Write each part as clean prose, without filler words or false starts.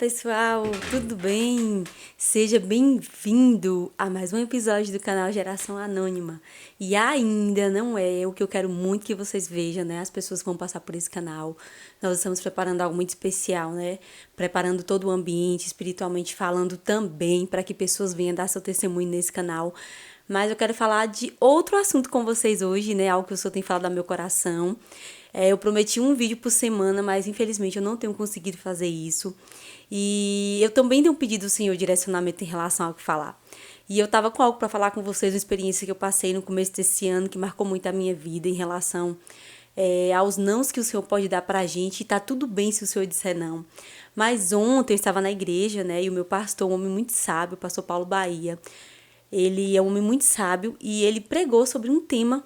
pessoal, tudo bem? Seja bem-vindo a mais um episódio do canal Geração Anônima. E ainda não é o que eu quero muito que vocês vejam, né? As pessoas que vão passar por esse canal. Nós estamos preparando algo muito especial, né? Preparando todo o ambiente, espiritualmente falando também, para que pessoas venham dar seu testemunho nesse canal. Mas eu quero falar de outro assunto com vocês hoje, né? Algo que o Senhor tem falado ao meu coração. Eu prometi um vídeo por semana, mas infelizmente eu não tenho conseguido fazer isso. E eu também tenho pedido ao Senhor direcionamento em relação ao que falar. E eu tava com algo para falar com vocês, uma experiência que eu passei no começo desse ano, que marcou muito a minha vida em relação aos nãos que o Senhor pode dar pra gente. E tá tudo bem se o Senhor disser não. Mas ontem eu estava na igreja, né? E o meu pastor, um homem muito sábio, o pastor Paulo Bahia, ele é um homem muito sábio e ele pregou sobre um tema.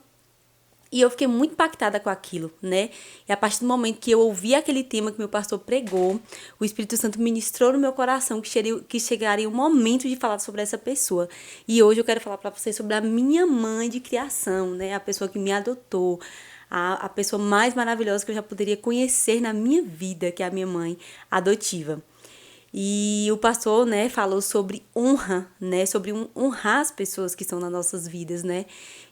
E eu fiquei muito impactada com aquilo, né? E a partir do momento que eu ouvi aquele tema que meu pastor pregou, o Espírito Santo ministrou no meu coração que chegaria o momento de falar sobre essa pessoa. E hoje eu quero falar para vocês sobre a minha mãe de criação, né? A pessoa que me adotou, a pessoa mais maravilhosa que eu já poderia conhecer na minha vida, que é a minha mãe adotiva. E o pastor, né, falou sobre honra, né, sobre honrar as pessoas que estão nas nossas vidas, né.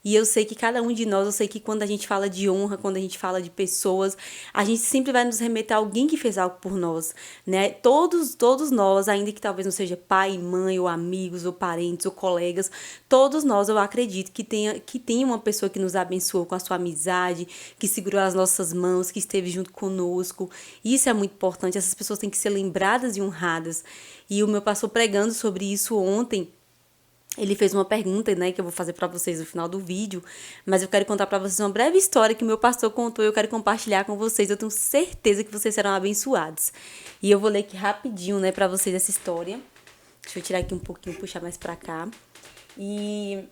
E eu sei que cada um de nós, eu sei que quando a gente fala de honra, quando a gente fala de pessoas, a gente sempre vai nos remeter a alguém que fez algo por nós, né. Todos nós, ainda que talvez não seja pai, mãe, ou amigos, ou parentes, ou colegas, todos nós, eu acredito que tenha uma pessoa que nos abençoou com a sua amizade, que segurou as nossas mãos, que esteve junto conosco. Isso é muito importante, essas pessoas têm que ser lembradas e honradas. E o meu pastor pregando sobre isso ontem, ele fez uma pergunta, né, que eu vou fazer para vocês no final do vídeo, mas eu quero contar para vocês uma breve história que meu pastor contou e eu quero compartilhar com vocês. Eu tenho certeza que vocês serão abençoados. E eu vou ler aqui rapidinho, né, para vocês essa história. Deixa eu tirar aqui um pouquinho, puxar mais para cá. E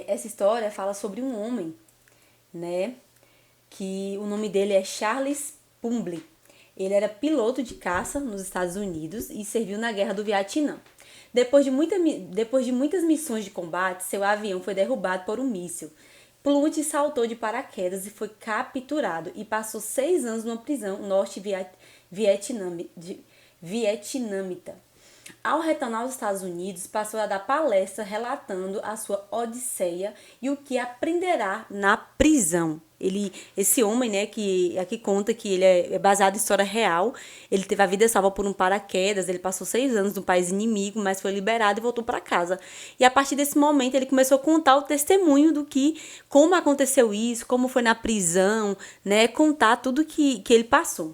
essa história fala sobre um homem, né, que o nome dele é Charles Pumbley. Ele era piloto de caça nos Estados Unidos e serviu na Guerra do Vietnã. Depois de muitas missões de combate, seu avião foi derrubado por um míssil. Plute saltou de paraquedas e foi capturado e passou 6 anos numa prisão vietnamita. Ao retornar aos Estados Unidos, passou a dar palestra relatando a sua odisseia e o que aprenderá na prisão. Esse homem, né, que aqui conta que ele é baseado em história real, ele teve a vida salva por um paraquedas, ele passou 6 anos no país inimigo, mas foi liberado e voltou para casa. E a partir desse momento ele começou a contar o testemunho como aconteceu isso, como foi na prisão, né, contar tudo que ele passou.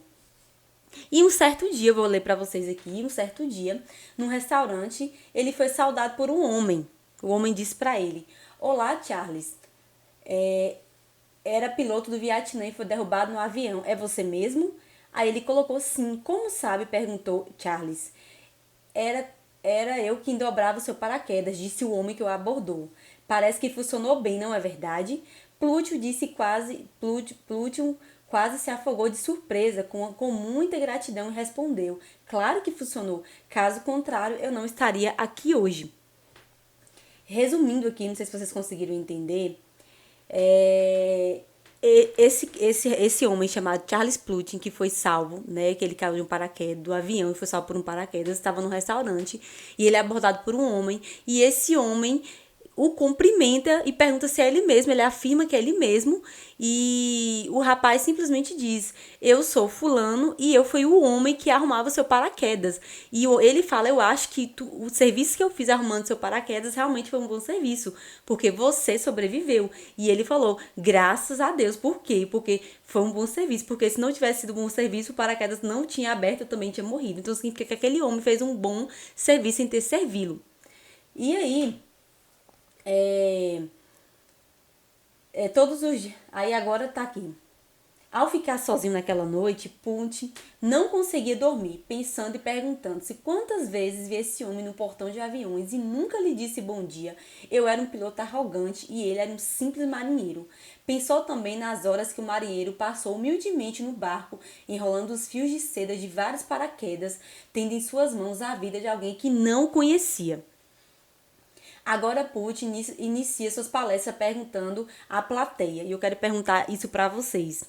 E um certo dia, eu vou ler para vocês aqui, um certo dia, num restaurante, ele foi saudado por um homem. O homem disse para ele: "Olá, Charles. Era piloto do Vietnã e foi derrubado no avião. É você mesmo?" Aí ele colocou sim. "Como sabe?" perguntou Charles. Era eu quem dobrava o seu paraquedas", disse o homem que o abordou. "Parece que funcionou bem, não é verdade?" Plútio quase se afogou de surpresa, com muita gratidão, e respondeu: "Claro que funcionou. Caso contrário, eu não estaria aqui hoje." Resumindo aqui, não sei se vocês conseguiram entender, esse homem chamado Charles Plutkin, que foi salvo, né, que ele caiu de um paraquedas, do avião, e foi salvo por um paraquedas, estava num restaurante, e ele é abordado por um homem, e esse homem o cumprimenta e pergunta se é ele mesmo. Ele afirma que é ele mesmo, e o rapaz simplesmente diz: "Eu sou fulano e eu fui o homem que arrumava seu paraquedas." E ele fala: "Eu acho que o serviço que eu fiz arrumando seu paraquedas realmente foi um bom serviço, porque você sobreviveu." E ele falou: "Graças a Deus." Por quê? Porque foi um bom serviço, porque se não tivesse sido um bom serviço, o paraquedas não tinha aberto, eu também tinha morrido. Então significa que aquele homem fez um bom serviço em ter servi-lo. E aí, todos os dias. Aí agora tá aqui. Ao ficar sozinho naquela noite, Punch não conseguia dormir, pensando e perguntando-se quantas vezes vi esse homem no portão de aviões e nunca lhe disse bom dia. Eu era um piloto arrogante e ele era um simples marinheiro. Pensou também nas horas que o marinheiro passou humildemente no barco, enrolando os fios de seda de vários paraquedas, tendo em suas mãos a vida de alguém que não conhecia. Agora Putin inicia suas palestras perguntando à plateia, e eu quero perguntar isso para vocês.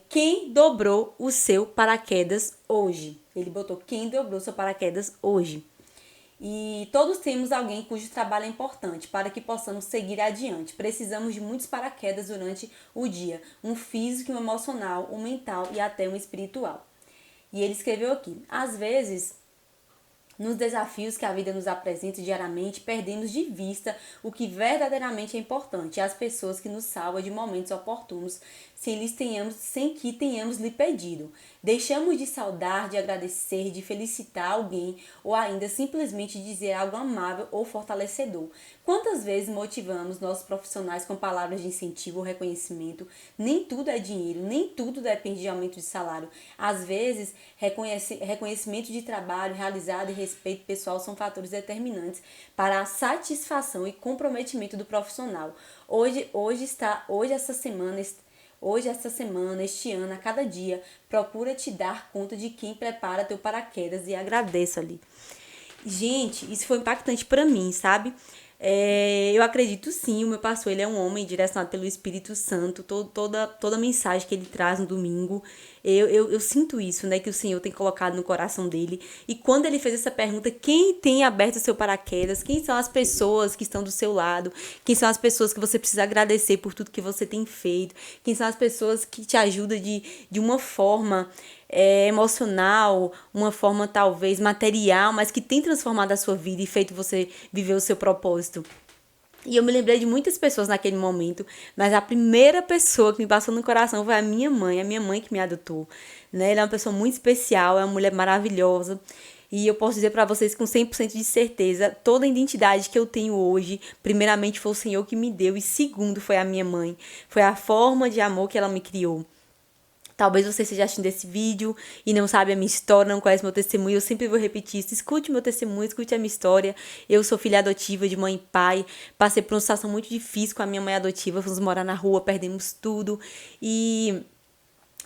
Quem dobrou o seu paraquedas hoje? Ele botou quem dobrou seu paraquedas hoje. E todos temos alguém cujo trabalho é importante para que possamos seguir adiante. Precisamos de muitos paraquedas durante o dia, um físico, um emocional, um mental e até um espiritual. E ele escreveu aqui: às vezes, nos desafios que a vida nos apresenta diariamente, perdemos de vista o que verdadeiramente é importante, as pessoas que nos salvam de momentos oportunos, sem que tenhamos lhe pedido. Deixamos de saudar, de agradecer, de felicitar alguém ou ainda simplesmente dizer algo amável ou fortalecedor. Quantas vezes motivamos nossos profissionais com palavras de incentivo ou reconhecimento? Nem tudo é dinheiro, nem tudo depende de aumento de salário. Às vezes, reconhecimento de trabalho realizado e respeito pessoal são fatores determinantes para a satisfação e comprometimento do profissional. Essa semana, este ano, a cada dia, procura te dar conta de quem prepara teu paraquedas e agradeça ali. Gente, isso foi impactante pra mim, sabe? Eu acredito sim, o meu pastor, ele é um homem direcionado pelo Espírito Santo, toda a mensagem que ele traz no domingo, eu sinto isso, né, que o Senhor tem colocado no coração dele. E quando ele fez essa pergunta, quem tem aberto o seu paraquedas? Quem são as pessoas que estão do seu lado? Quem são as pessoas que você precisa agradecer por tudo que você tem feito? Quem são as pessoas que te ajudam de uma forma emocional, uma forma talvez material, mas que tem transformado a sua vida e feito você viver o seu propósito? E eu me lembrei de muitas pessoas naquele momento, mas a primeira pessoa que me passou no coração foi a minha mãe que me adotou, né? Ela é uma pessoa muito especial, é uma mulher maravilhosa. E eu posso dizer para vocês com 100% de certeza, toda a identidade que eu tenho hoje, primeiramente foi o Senhor que me deu, e segundo foi a minha mãe. Foi a forma de amor que ela me criou. Talvez você esteja assistindo esse vídeo e não sabe a minha história, não conhece meu testemunho. Eu sempre vou repetir isso. Escute meu testemunho, escute a minha história. Eu sou filha adotiva de mãe e pai. Passei por uma situação muito difícil com a minha mãe adotiva. Fomos morar na rua, perdemos tudo. E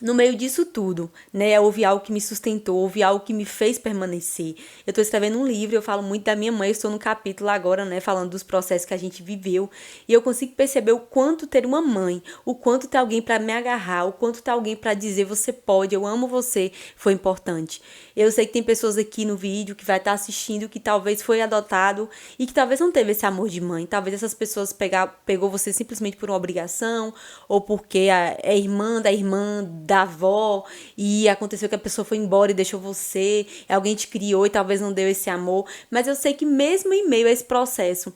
no meio disso tudo, né, houve algo que me sustentou, houve algo que me fez permanecer. Eu estou escrevendo um livro, eu falo muito da minha mãe, eu estou no capítulo agora, né, falando dos processos que a gente viveu, e eu consigo perceber o quanto ter uma mãe, o quanto ter alguém para me agarrar, o quanto ter alguém para dizer você pode, eu amo você, foi importante. Eu sei que tem pessoas aqui no vídeo que vai estar assistindo que talvez foi adotado e que talvez não teve esse amor de mãe. Talvez essas pessoas pegou você simplesmente por uma obrigação ou porque é irmã da avó e aconteceu que a pessoa foi embora e deixou você, alguém te criou e talvez não deu esse amor. Mas eu sei que mesmo em meio a esse processo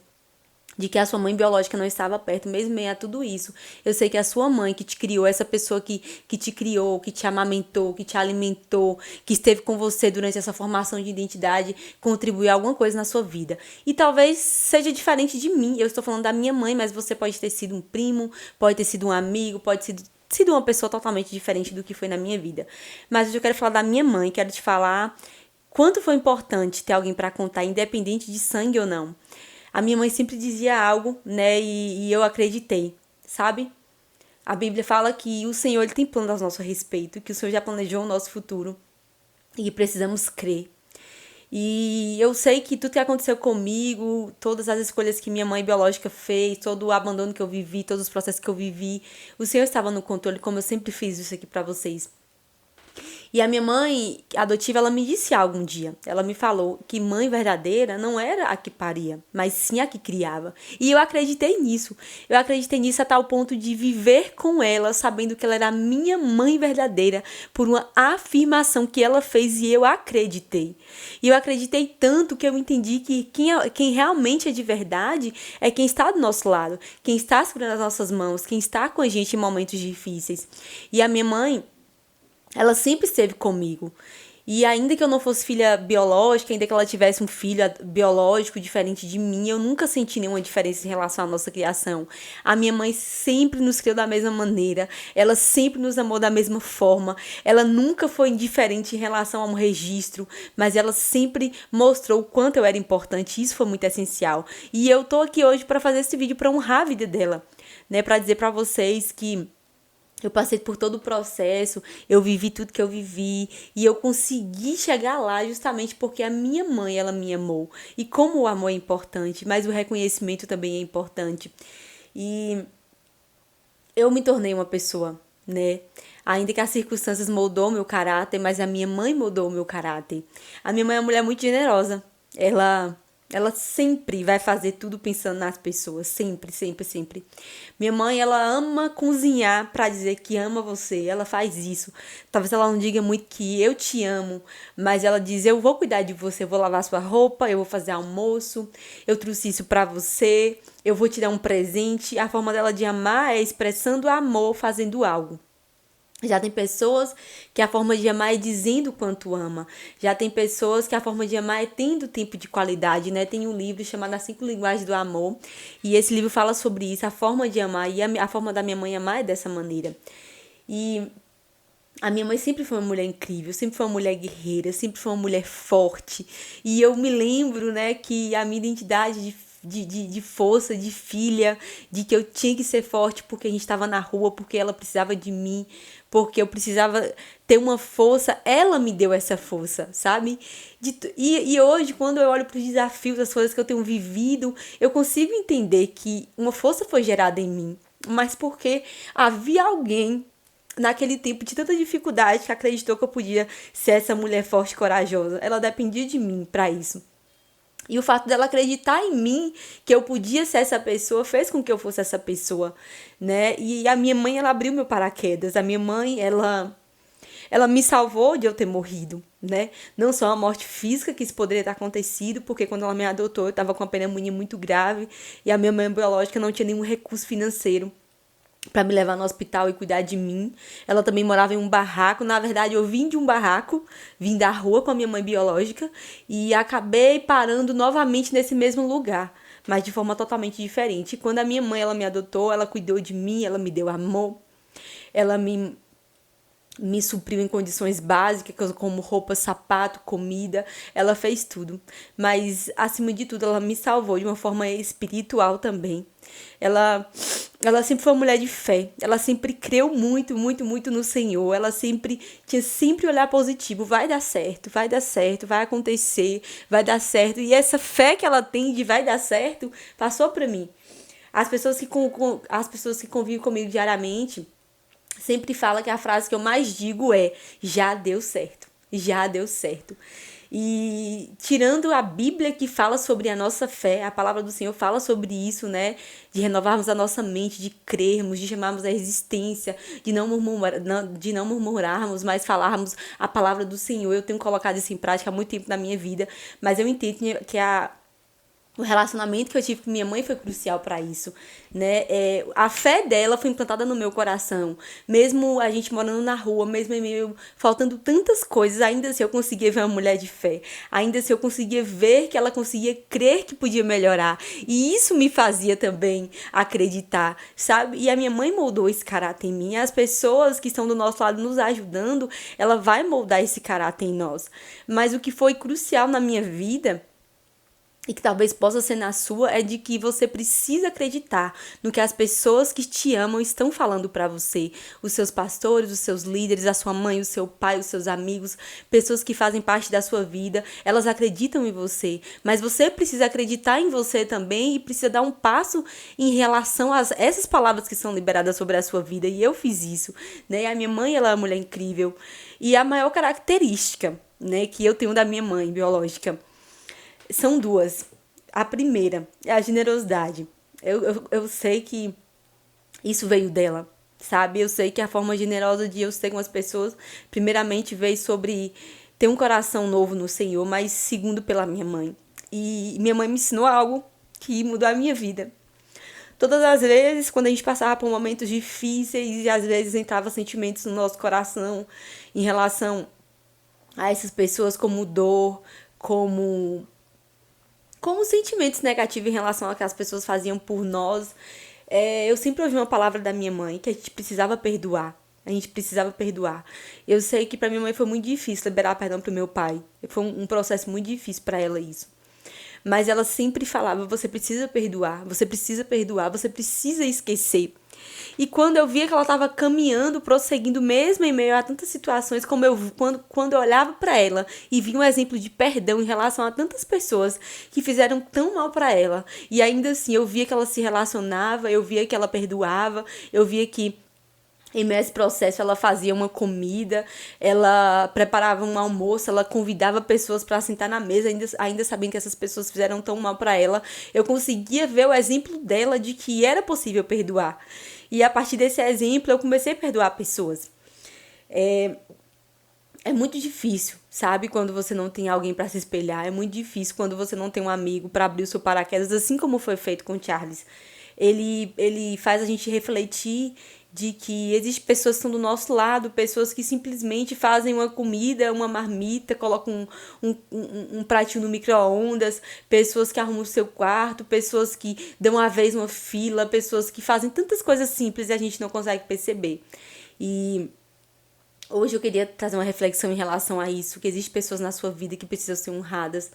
de que a sua mãe biológica não estava perto, mesmo em meio a tudo isso, eu sei que a sua mãe que te criou, essa pessoa que te criou, que te amamentou, que te alimentou, que esteve com você durante essa formação de identidade, contribuiu alguma coisa na sua vida. E talvez seja diferente de mim, eu estou falando da minha mãe, mas você pode ter sido um primo, pode ter sido um amigo, pode ter sido uma pessoa totalmente diferente do que foi na minha vida. Mas hoje eu quero falar da minha mãe, quero te falar quanto foi importante ter alguém para contar, independente de sangue ou não. A minha mãe sempre dizia algo, né, e eu acreditei, sabe? A Bíblia fala que o Senhor ele tem planos a nosso respeito, que o Senhor já planejou o nosso futuro e precisamos crer. E eu sei que tudo que aconteceu comigo, todas as escolhas que minha mãe biológica fez, todo o abandono que eu vivi, todos os processos que eu vivi, o Senhor estava no controle, como eu sempre fiz isso aqui pra vocês. E a minha mãe adotiva, ela me disse algo um dia. Ela me falou que mãe verdadeira não era a que paria, mas sim a que criava. E eu acreditei nisso. Eu acreditei nisso a tal ponto de viver com ela, sabendo que ela era a minha mãe verdadeira, por uma afirmação que ela fez e eu acreditei. E eu acreditei tanto que eu entendi que quem realmente é de verdade é quem está do nosso lado, quem está segurando as nossas mãos, quem está com a gente em momentos difíceis. E a minha mãe, ela sempre esteve comigo. E ainda que eu não fosse filha biológica, ainda que ela tivesse um filho biológico diferente de mim, eu nunca senti nenhuma diferença em relação à nossa criação. A minha mãe sempre nos criou da mesma maneira, ela sempre nos amou da mesma forma, ela nunca foi indiferente em relação a um registro, mas ela sempre mostrou o quanto eu era importante, isso foi muito essencial. E eu tô aqui hoje para fazer esse vídeo para honrar a vida dela, né, para dizer para vocês que eu passei por todo o processo, eu vivi tudo que eu vivi e eu consegui chegar lá justamente porque a minha mãe, ela me amou. E como o amor é importante, mas o reconhecimento também é importante. E eu me tornei uma pessoa né? Ainda que as circunstâncias moldou o meu caráter, mas a minha mãe moldou o meu caráter. A minha mãe é uma mulher muito generosa. Ela sempre vai fazer tudo pensando nas pessoas, sempre, sempre, sempre. Minha mãe, ela ama cozinhar pra dizer que ama você, ela faz isso. Talvez ela não diga muito que eu te amo, mas ela diz, eu vou cuidar de você, eu vou lavar sua roupa, eu vou fazer almoço, eu trouxe isso pra você, eu vou te dar um presente. A forma dela de amar é expressando amor, fazendo algo. Já tem pessoas que a forma de amar é dizendo o quanto ama. Já tem pessoas que a forma de amar é tendo tempo de qualidade, né? Tem um livro chamado As 5 Linguagens do Amor. E esse livro fala sobre isso, a forma de amar. E a forma da minha mãe amar é dessa maneira. E a minha mãe sempre foi uma mulher incrível, sempre foi uma mulher guerreira, sempre foi uma mulher forte. E eu me lembro, né, que a minha identidade de força, de filha, de que eu tinha que ser forte porque a gente estava na rua, porque ela precisava de mim, porque eu precisava ter uma força, ela me deu essa força, sabe? E hoje, quando eu olho para os desafios, as coisas que eu tenho vivido, eu consigo entender que uma força foi gerada em mim, mas porque havia alguém naquele tempo de tanta dificuldade que acreditou que eu podia ser essa mulher forte e corajosa. Ela dependia de mim para isso. E o fato dela acreditar em mim, que eu podia ser essa pessoa, fez com que eu fosse essa pessoa, né? E a minha mãe, ela abriu meu paraquedas. A minha mãe, ela me salvou de eu ter morrido, né? Não só a morte física, que isso poderia ter acontecido, porque quando ela me adotou, eu estava com uma pneumonia muito grave e a minha mãe biológica não tinha nenhum recurso financeiro para me levar no hospital e cuidar de mim. Ela também morava em um barraco. Na verdade, eu vim de um barraco, vim da rua com a minha mãe biológica e acabei parando novamente nesse mesmo lugar, mas de forma totalmente diferente. E quando a minha mãe, ela me adotou, ela cuidou de mim, ela me deu amor, ela me supriu em condições básicas, como roupa, sapato, comida. Ela fez tudo. Mas, acima de tudo, ela me salvou de uma forma espiritual também. Ela sempre foi uma mulher de fé. Ela sempre creu muito, muito, muito no Senhor. Ela sempre tinha sempre olhar positivo. Vai dar certo, vai dar certo, vai acontecer, vai dar certo. E essa fé que ela tem de vai dar certo, passou para mim. As pessoas que convivem comigo diariamente sempre fala que a frase que eu mais digo é: já deu certo, já deu certo. E tirando a Bíblia que fala sobre a nossa fé, a palavra do Senhor fala sobre isso, né? De renovarmos a nossa mente, de crermos, de chamarmos a existência, de não murmurarmos, mas falarmos a palavra do Senhor. Eu tenho colocado isso em prática há muito tempo na minha vida, mas eu entendo que o relacionamento que eu tive com minha mãe foi crucial para isso, né? A fé dela foi implantada no meu coração. Mesmo a gente morando na rua, mesmo em meio faltando tantas coisas, ainda assim eu conseguia ver uma mulher de fé. Ainda assim eu conseguia ver que ela conseguia crer que podia melhorar. E isso me fazia também acreditar, sabe? E a minha mãe moldou esse caráter em mim. As pessoas que estão do nosso lado nos ajudando, ela vai moldar esse caráter em nós. Mas o que foi crucial na minha vida, e que talvez possa ser na sua, é de que você precisa acreditar no que as pessoas que te amam estão falando para você. Os seus pastores, os seus líderes, a sua mãe, o seu pai, os seus amigos, pessoas que fazem parte da sua vida, elas acreditam em você. Mas você precisa acreditar em você também e precisa dar um passo em relação a essas palavras que são liberadas sobre a sua vida. E eu fiz isso, né? A minha mãe, ela é uma mulher incrível. E a maior característica, né, que eu tenho da minha mãe biológica são duas. A primeira é a generosidade. Eu sei que isso veio dela, sabe? Eu sei que a forma generosa de eu ser com as pessoas, primeiramente, veio sobre ter um coração novo no Senhor, mas segundo pela minha mãe. E minha mãe me ensinou algo que mudou a minha vida. Todas as vezes, quando a gente passava por momentos difíceis e às vezes entrava sentimentos no nosso coração em relação a essas pessoas, como dor, como sentimentos negativos em relação ao que as pessoas faziam por nós, eu sempre ouvi uma palavra da minha mãe, que a gente precisava perdoar. A gente precisava perdoar. Eu sei que para minha mãe foi muito difícil liberar perdão pro meu pai. Foi um processo muito difícil para ela isso. Mas ela sempre falava: você precisa perdoar, você precisa perdoar, você precisa esquecer. E quando eu via que ela estava caminhando, prosseguindo, mesmo em meio a tantas situações, como quando eu olhava para ela e vi um exemplo de perdão em relação a tantas pessoas que fizeram tão mal para ela, e ainda assim eu via que ela se relacionava, eu via que ela perdoava, eu via que Em meio a esse processo, ela fazia uma comida, ela preparava um almoço, ela convidava pessoas para sentar na mesa, ainda sabendo que essas pessoas fizeram tão mal para ela. Eu conseguia ver o exemplo dela de que era possível perdoar. E a partir desse exemplo, eu comecei a perdoar pessoas. É muito difícil, sabe? Quando você não tem alguém para se espelhar. É muito difícil quando você não tem um amigo para abrir o seu paraquedas, assim como foi feito com o Charles. Ele faz a gente refletir de que existem pessoas que estão do nosso lado, pessoas que simplesmente fazem uma comida, uma marmita, colocam um pratinho no micro-ondas, pessoas que arrumam o seu quarto, pessoas que dão uma vez uma fila, pessoas que fazem tantas coisas simples e a gente não consegue perceber. E hoje eu queria trazer uma reflexão em relação a isso, que existem pessoas na sua vida que precisam ser honradas,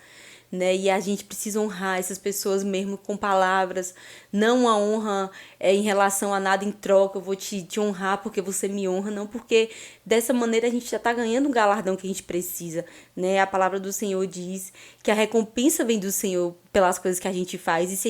né? E a gente precisa honrar essas pessoas mesmo com palavras, não a honra em relação a nada em troca, eu vou te honrar porque você me honra, não, porque dessa maneira a gente já está ganhando um galardão que a gente precisa, né? A palavra do Senhor diz que a recompensa vem do Senhor pelas coisas que a gente faz. E se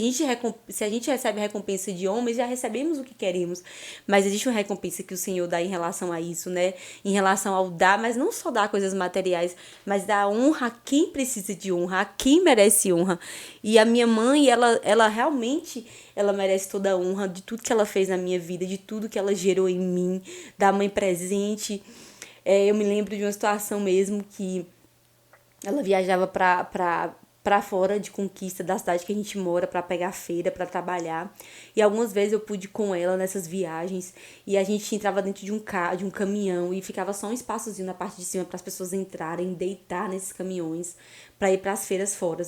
a gente recebe a recompensa de homens, já recebemos o que queremos. Mas existe uma recompensa que o Senhor dá em relação a isso, né? Em relação ao dar, mas não só dar coisas materiais, mas dar honra a quem precisa de honra, a quem merece honra. E a minha mãe, ela realmente, ela merece toda a honra de tudo que ela fez na minha vida, de tudo que ela gerou em mim, da mãe presente. Eu me lembro de uma situação mesmo que ela viajava pra fora de Conquista, da cidade que a gente mora, pra pegar feira, pra trabalhar. E algumas vezes eu pude ir com ela nessas viagens e a gente entrava dentro de um caminhão e ficava só um espaçozinho na parte de cima para as pessoas entrarem, deitar nesses caminhões pra ir pras feiras fora.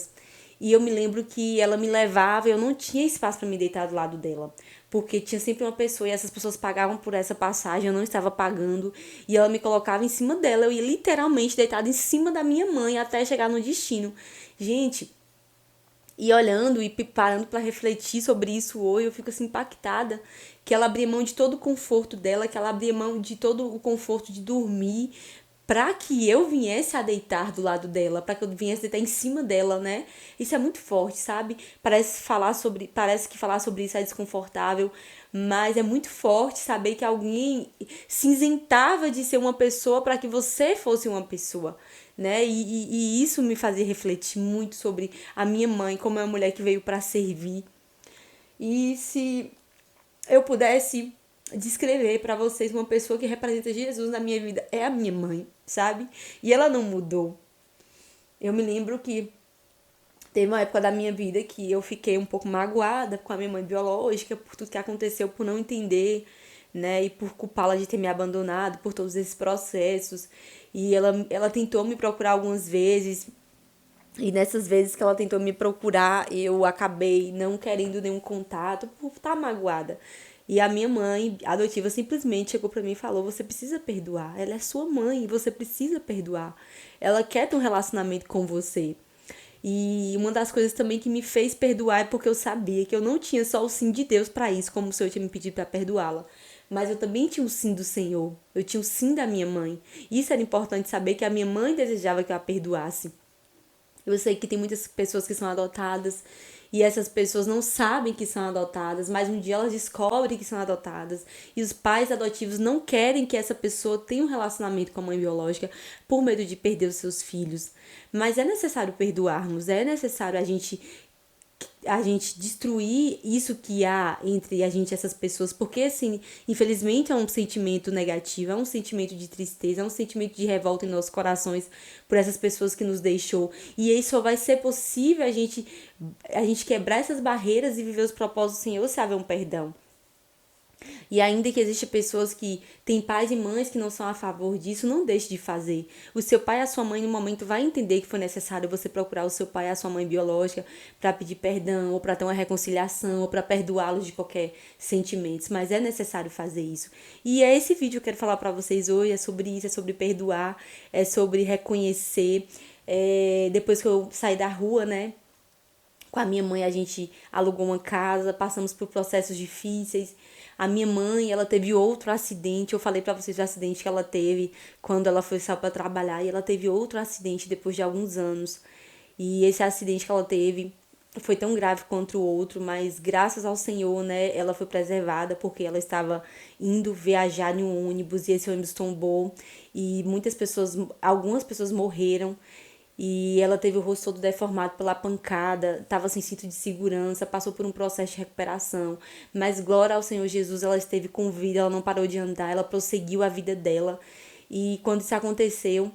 E eu me lembro que ela me levava, eu não tinha espaço para me deitar do lado dela, porque tinha sempre uma pessoa e essas pessoas pagavam por essa passagem, eu não estava pagando, e ela me colocava em cima dela, eu ia literalmente deitada em cima da minha mãe até chegar no destino. Gente, e olhando e parando para refletir sobre isso hoje, eu fico assim impactada que ela abria mão de todo o conforto dela, que ela abria mão de todo o conforto de dormir para que eu viesse a deitar do lado dela, para que eu viesse deitar em cima dela, né? Isso é muito forte, sabe? Parece que falar sobre isso é desconfortável, mas é muito forte saber que alguém se isentava de ser uma pessoa para que você fosse uma pessoa, né? E isso me fazia refletir muito sobre a minha mãe, como é uma mulher que veio para servir. E se eu pudesse descrever para vocês uma pessoa que representa Jesus na minha vida, é a minha mãe, sabe? E ela não mudou. Eu me lembro que teve uma época da minha vida que eu fiquei um pouco magoada com a minha mãe biológica por tudo que aconteceu, por não entender, né? E por culpá-la de ter me abandonado, por todos esses processos. E ela tentou me procurar algumas vezes. E nessas vezes que ela tentou me procurar, eu acabei não querendo nenhum contato por estar magoada. E a minha mãe adotiva simplesmente chegou pra mim e falou: você precisa perdoar. Ela é sua mãe e você precisa perdoar. Ela quer ter um relacionamento com você. E uma das coisas também que me fez perdoar é porque eu sabia que eu não tinha só o sim de Deus para isso, como o Senhor tinha me pedido para perdoá-la. Mas eu também tinha o sim do Senhor. Eu tinha o sim da minha mãe. Isso era importante saber que a minha mãe desejava que eu a perdoasse. Eu sei que tem muitas pessoas que são adotadas e essas pessoas não sabem que são adotadas, mas um dia elas descobrem que são adotadas. E os pais adotivos não querem que essa pessoa tenha um relacionamento com a mãe biológica por medo de perder os seus filhos. Mas é necessário perdoarmos, é necessário a gente destruir isso que há entre a gente e essas pessoas, porque assim, infelizmente é um sentimento negativo, é um sentimento de tristeza, é um sentimento de revolta em nossos corações por essas pessoas que nos deixou. E aí só vai ser possível a gente quebrar essas barreiras e viver os propósitos do Senhor se haver um perdão. E ainda que existem pessoas que têm pais e mães que não são a favor disso, não deixe de fazer. O seu pai e a sua mãe, no momento, vai entender que foi necessário você procurar o seu pai e a sua mãe biológica para pedir perdão, ou para ter uma reconciliação, ou para perdoá-los de qualquer sentimento. Mas é necessário fazer isso. E é esse vídeo que eu quero falar para vocês hoje, é sobre isso, é sobre perdoar, é sobre reconhecer. Depois que eu saí da rua, né? Com a minha mãe, a gente alugou uma casa, passamos por processos difíceis. A minha mãe, ela teve outro acidente. Eu falei pra vocês do acidente que ela teve quando ela foi sair pra trabalhar. E ela teve outro acidente depois de alguns anos. E esse acidente que ela teve foi tão grave quanto o outro, mas graças ao Senhor, né, ela foi preservada porque ela estava indo viajar em um ônibus e esse ônibus tombou e algumas pessoas morreram e ela teve o rosto todo deformado pela pancada, estava sem cinto de segurança, passou por um processo de recuperação, mas glória ao Senhor Jesus, ela esteve com vida, ela não parou de andar, ela prosseguiu a vida dela e quando isso aconteceu,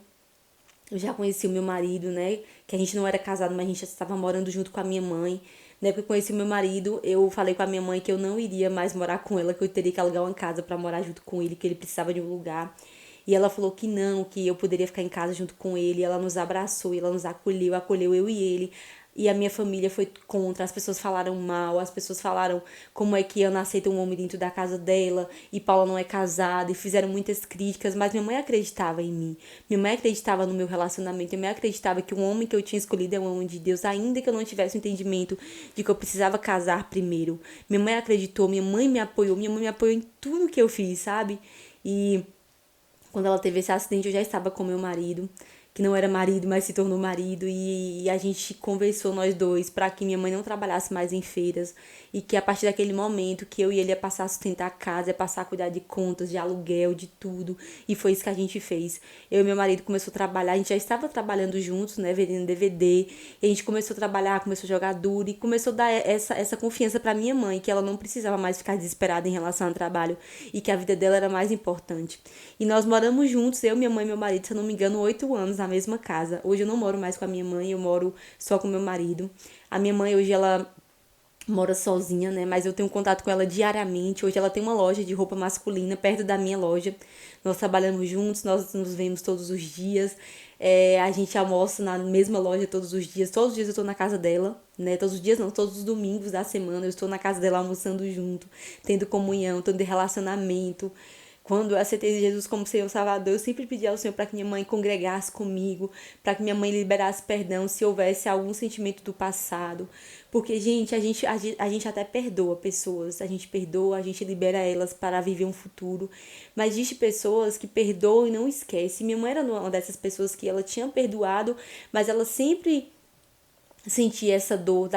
eu já conheci o meu marido, né? Que a gente não era casado, mas a gente já estava morando junto com a minha mãe. Na época que eu conheci o meu marido, eu falei com a minha mãe que eu não iria mais morar com ela, que eu teria que alugar uma casa para morar junto com ele, que ele precisava de um lugar. E ela falou que não, que eu poderia ficar em casa junto com ele. Ela nos abraçou, ela nos acolheu, acolheu eu e ele. E a minha família foi contra, as pessoas falaram mal, as pessoas falaram como é que Ana aceita um homem dentro da casa dela e Paula não é casada, e fizeram muitas críticas, mas minha mãe acreditava em mim. Minha mãe acreditava no meu relacionamento, minha mãe acreditava que o homem que eu tinha escolhido é um homem de Deus, ainda que eu não tivesse o entendimento de que eu precisava casar primeiro. Minha mãe acreditou, minha mãe me apoiou em tudo que eu fiz, sabe? E quando ela teve esse acidente, eu já estava com meu marido, que não era marido, mas se tornou marido, e a gente conversou nós dois para que minha mãe não trabalhasse mais em feiras e que a partir daquele momento que eu e ele ia passar a sustentar a casa, ia passar a cuidar de contas, de aluguel, de tudo, e foi isso que a gente fez. Eu e meu marido começou a trabalhar, a gente já estava trabalhando juntos, né, vendendo DVD, e a gente começou a trabalhar, começou a jogar duro e começou a dar essa confiança para minha mãe, que ela não precisava mais ficar desesperada em relação ao trabalho e que a vida dela era mais importante. E nós moramos juntos, eu, minha mãe e meu marido, se eu não me engano, 8 anos na mesma casa. Hoje eu não moro mais com a minha mãe, eu moro só com meu marido. A minha mãe hoje ela mora sozinha, né? Mas eu tenho contato com ela diariamente. Hoje ela tem uma loja de roupa masculina perto da minha loja. Nós trabalhamos juntos, nós nos vemos todos os dias. A gente almoça na mesma loja todos os dias. Todos os dias eu tô na casa dela, né? Todos os dias não, todos os domingos da semana eu estou na casa dela almoçando junto, tendo comunhão, tendo relacionamento. Quando eu aceitei Jesus como Senhor Salvador, eu sempre pedi ao Senhor para que minha mãe congregasse comigo, para que minha mãe liberasse perdão se houvesse algum sentimento do passado. Porque, gente, a gente até perdoa pessoas, a gente perdoa, a gente libera elas para viver um futuro. Mas existe pessoas que perdoam e não esquecem. Minha mãe era uma dessas pessoas que ela tinha perdoado, mas ela sempre sentia essa dor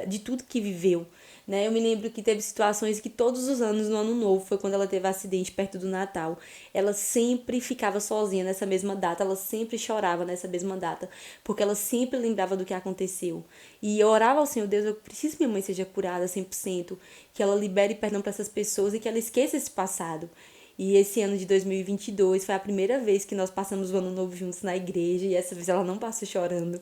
de tudo que viveu. Né? Eu me lembro que teve situações que todos os anos, no ano novo, foi quando ela teve acidente perto do Natal. Ela sempre ficava sozinha nessa mesma data, ela sempre chorava nessa mesma data, porque ela sempre lembrava do que aconteceu. E eu orava ao Senhor, Deus, eu preciso que minha mãe seja curada 100%, que ela libere perdão para essas pessoas e que ela esqueça esse passado. E esse ano de 2022 foi a primeira vez que nós passamos o ano novo juntos na igreja, e essa vez ela não passou chorando.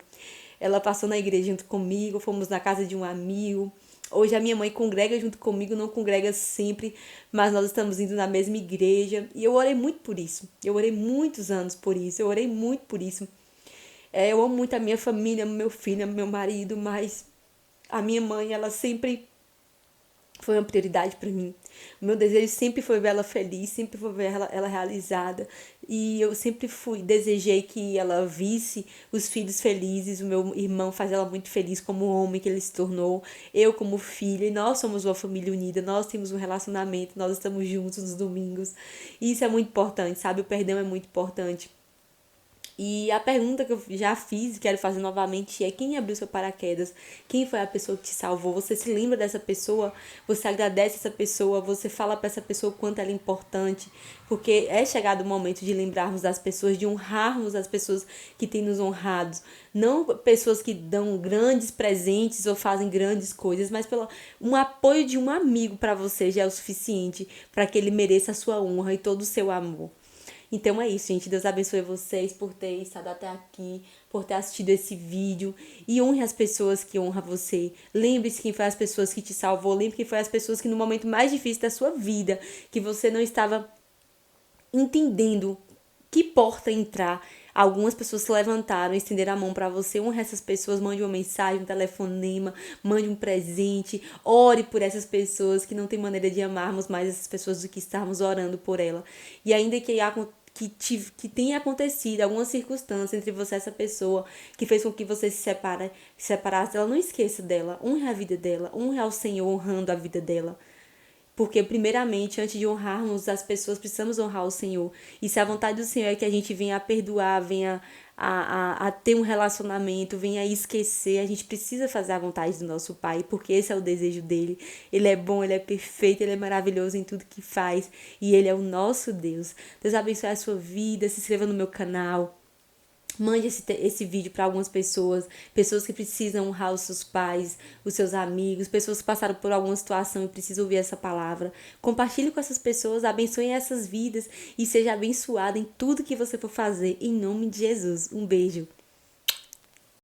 Ela passou na igreja junto comigo, fomos na casa de um amigo. Hoje a minha mãe congrega junto comigo, não congrega sempre, mas nós estamos indo na mesma igreja. E eu orei muito por isso. Eu orei muitos anos por isso. Eu orei muito por isso. Eu amo muito a minha família, meu filho, meu marido, mas a minha mãe, ela sempre foi uma prioridade para mim. O meu desejo sempre foi ver ela feliz, sempre foi ver ela realizada. E eu sempre desejei que ela visse os filhos felizes. O meu irmão faz ela muito feliz como homem que ele se tornou. Eu como filha. E nós somos uma família unida. Nós temos um relacionamento. Nós estamos juntos nos domingos. E isso é muito importante, sabe? O perdão é muito importante. E a pergunta que eu já fiz e quero fazer novamente é: quem abriu seu paraquedas? Quem foi a pessoa que te salvou? Você se lembra dessa pessoa? Você agradece essa pessoa? Você fala para essa pessoa o quanto ela é importante? Porque é chegado o momento de lembrarmos das pessoas, de honrarmos as pessoas que têm nos honrado. Não pessoas que dão grandes presentes ou fazem grandes coisas, mas pelo um apoio de um amigo para você já é o suficiente para que ele mereça a sua honra e todo o seu amor. Então é isso, gente. Deus abençoe vocês por ter estado até aqui, por ter assistido esse vídeo. E honre as pessoas que honram você. Lembre-se quem foi as pessoas que te salvou. Lembre quem foi as pessoas que no momento mais difícil da sua vida, que você não estava entendendo que porta entrar. Algumas pessoas se levantaram, estenderam a mão para você. Honre essas pessoas, mande uma mensagem, um telefonema, mande um presente. Ore por essas pessoas que não tem maneira de amarmos mais essas pessoas do que estarmos orando por ela. E ainda que tenha acontecido alguma circunstância entre você e essa pessoa que fez com que você se separasse, ela não esqueça dela. Honre a vida dela, honre ao Senhor honrando a vida dela. Porque, primeiramente, antes de honrarmos as pessoas, precisamos honrar o Senhor. E se a vontade do Senhor é que a gente venha a perdoar, venha a ter um relacionamento, venha a esquecer, a gente precisa fazer a vontade do nosso Pai, porque esse é o desejo dele. Ele é bom, ele é perfeito, ele é maravilhoso em tudo que faz. E ele é o nosso Deus. Deus abençoe a sua vida, se inscreva no meu canal. Mande esse vídeo para algumas pessoas, pessoas que precisam honrar os seus pais, os seus amigos, pessoas que passaram por alguma situação e precisam ouvir essa palavra. Compartilhe com essas pessoas, abençoe essas vidas e seja abençoado em tudo que você for fazer, em nome de Jesus. Um beijo.